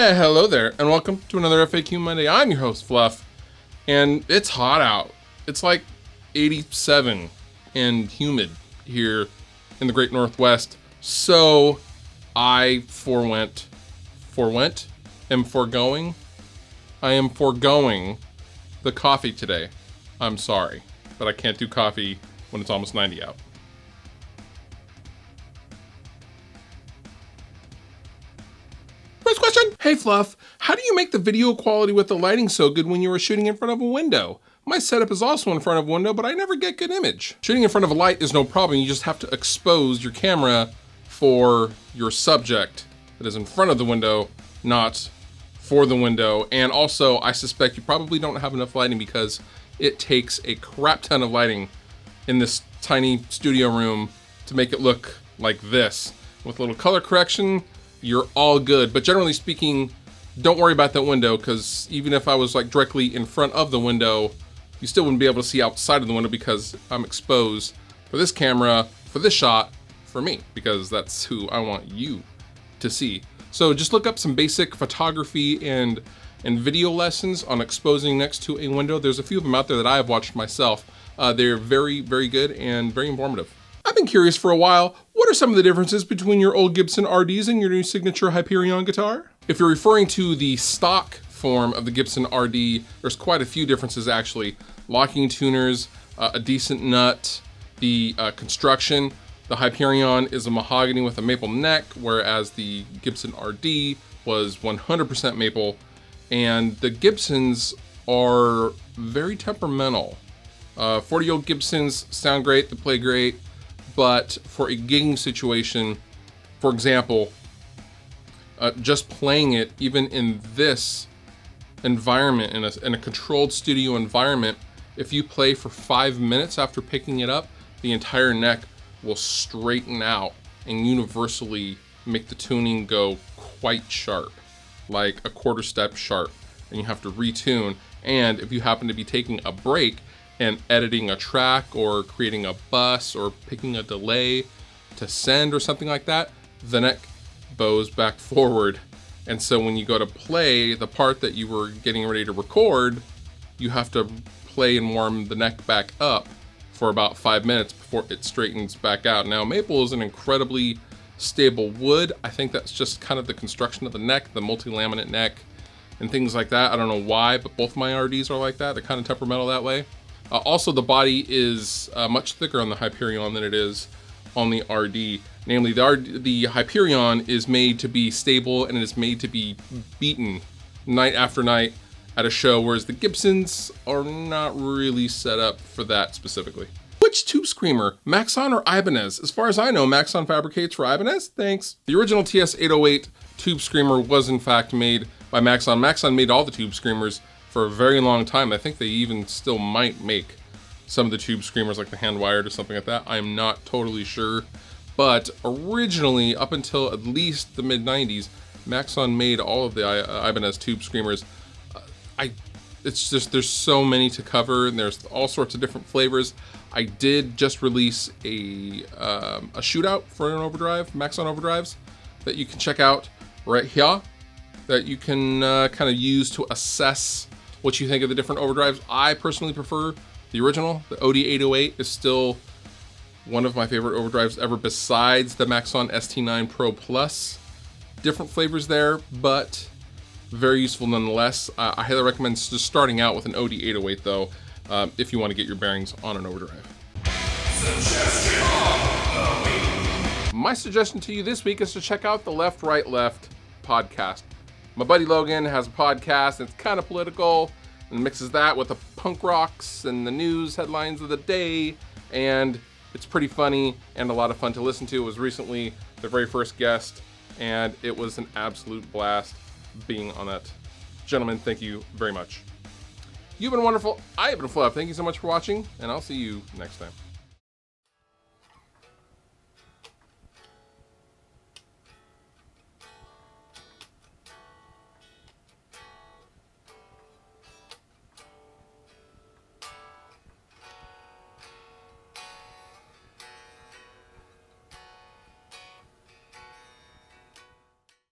Hello there, and welcome to another FAQ Monday. I'm your host, Fluff, and it's hot out. It's like 87 and humid here in the Great Northwest, so I am foregoing the coffee today. I'm sorry, but I can't do coffee when it's almost 90 out. First question. Hey Fluff, how do you make the video quality with the lighting so good when you are shooting in front of a window? My setup is also in front of a window, but I never get good image. Shooting in front of a light is no problem. You just have to expose your camera for your subject that is in front of the window, not for the window. And also, I suspect you probably don't have enough lighting because it takes a crap ton of lighting in this tiny studio room to make it look like this. With a little color correction, you're all good. But generally speaking, don't worry about that window, because even if I was like directly in front of the window, you still wouldn't be able to see outside of the window because I'm exposed for this camera, for this shot, for me, because that's who I want you to see. So just look up some basic photography and video lessons on exposing next to a window. There's a few of them out there that I have watched myself. They're very, very good and very informative. I've been curious for a while, what are some of the differences between your old Gibson RDs and your new signature Hyperion guitar? If you're referring to the stock form of the Gibson RD, there's quite a few differences actually. Locking tuners, a decent nut, the construction. The Hyperion is a mahogany with a maple neck, whereas the Gibson RD was 100% maple. And the Gibsons are very temperamental. 40-year-old Gibsons sound great, they play great. But for a gigging situation, for example, just playing it, even in this environment, in a controlled studio environment, if you play for 5 minutes after picking it up, the entire neck will straighten out and universally make the tuning go quite sharp, like a quarter step sharp, and you have to retune. And if you happen to be taking a break and editing a track or creating a bus or picking a delay to send or something like that, the neck bows back forward. And so when you go to play the part that you were getting ready to record, you have to play and warm the neck back up for about 5 minutes before it straightens back out. Now, maple is an incredibly stable wood. I think that's just kind of the construction of the neck, the multi-laminate neck and things like that. I don't know why, but both my RDs are like that. They're kind of temperamental that way. Also, the body is much thicker on the Hyperion than it is on the RD. Namely, the Hyperion is made to be stable and it is made to be beaten night after night at a show, whereas the Gibsons are not really set up for that specifically. Which tube screamer, Maxon or Ibanez? As far as I know, Maxon fabricates for Ibanez. Thanks. The original TS-808 tube screamer was in fact made by Maxon. Maxon made all the tube screamers for a very long time. I think they even still might make some of the tube screamers like the hand wired or something like that. I'm not totally sure. But originally, up until at least the mid-90s, Maxon made all of the Ibanez tube screamers. It's just, there's so many to cover, and there's all sorts of different flavors. I did just release a shootout for an Overdrive, Maxon Overdrives, that you can check out right here, that you can kind of use to assess what you think of the different Overdrives. I personally prefer the original. The OD808 is still one of my favorite Overdrives ever, besides the Maxon ST9 Pro Plus. Different flavors there, but very useful nonetheless. I highly recommend just starting out with an OD808 though, if you want to get your bearings on an Overdrive. My suggestion to you this week is to check out the Left, Right, Left podcast. My buddy Logan has a podcast, and it's kind of political, and mixes that with the punk rocks and the news headlines of the day, and it's pretty funny and a lot of fun to listen to. It was recently their very first guest, and it was an absolute blast being on that. Gentlemen, thank you very much. You've been wonderful. I have been Fluff. Thank you so much for watching, and I'll see you next time.